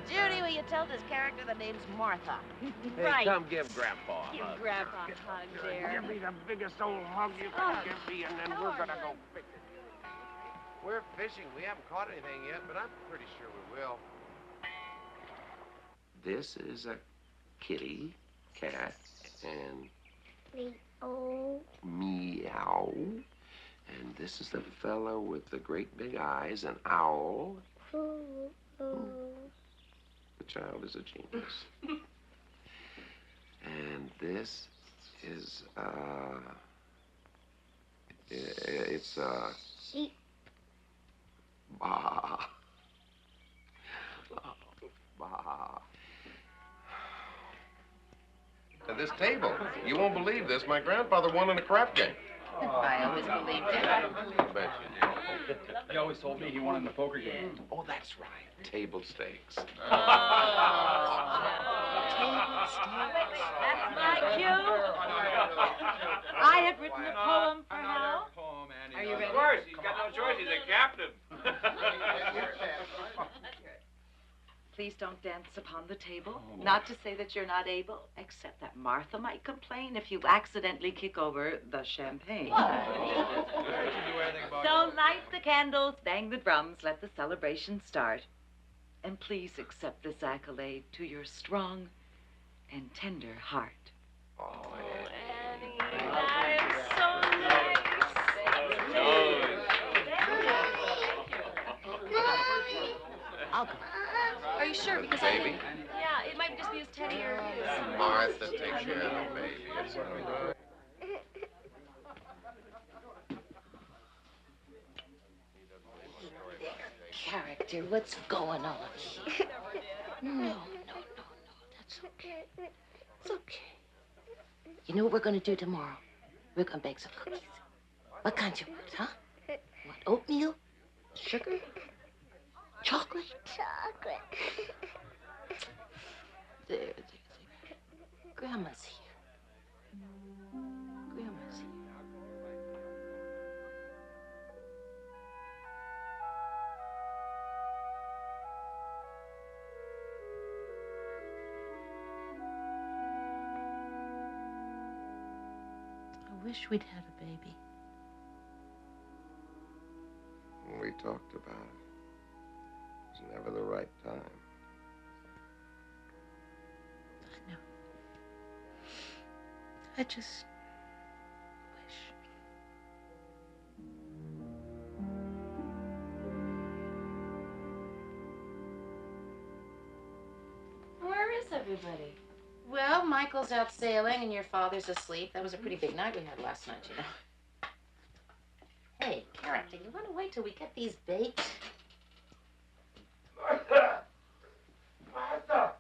Judy, will you tell this character the name's Martha? Hey, Right. come give Grandpa a Give hug. Grandpa a hug, dear. Give me the biggest old hug you can give me, and then we're gonna go fishing. We're fishing. We haven't caught anything yet, but I'm pretty sure we will. This is a kitty, cat, and meow. And this is the fellow with the great big eyes, an owl. The child is a genius. And this is, it's, Sheep. bah. Bah. At this table, you won't believe this, my grandfather won in a crap game. I always believed it. I bet you He always told me he won in the poker game. did. Oh, that's right. Table stakes. That's my cue. I have written a poem for Hal. Are you ready? Of course, he's got no choice. He's a captain. Please don't dance upon the table. Not to say that you're not able, except that Martha might complain if you accidentally kick over the champagne. So light the candles, bang the drums, let the celebration start. And please accept this accolade to your strong and tender heart. Oh, Annie, that is so nice. I'll go. Are you sure? Because baby. Yeah, it might just be his teddy or his... Martha, take care of the baby. It's all right. Character, what's going on here? No. That's okay. It's okay. You know what we're going to do tomorrow? We're going to bake some cookies. What kind you want, huh? What, oatmeal? Sugar? Chocolate? Chocolate. There. Grandma's here. Grandma's here. I wish we'd had a baby. We talked about it. It was never the right time. I know. I just wish. Where is everybody? Well, Michael's out sailing and your father's asleep. That was a pretty big night we had last night, you know. Hey, character, you want to wait till we get these baked? Martha!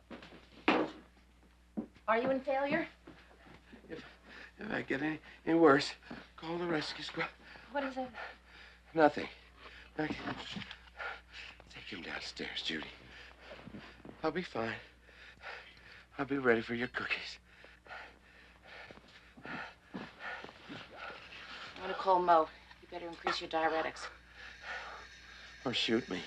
Are you in failure? If I get any worse, call the rescue squad. What is it? Nothing. Take him downstairs, Judy. I'll be fine. I'll be ready for your cookies. I'm going to call Mo. You better increase your diuretics. Or shoot me.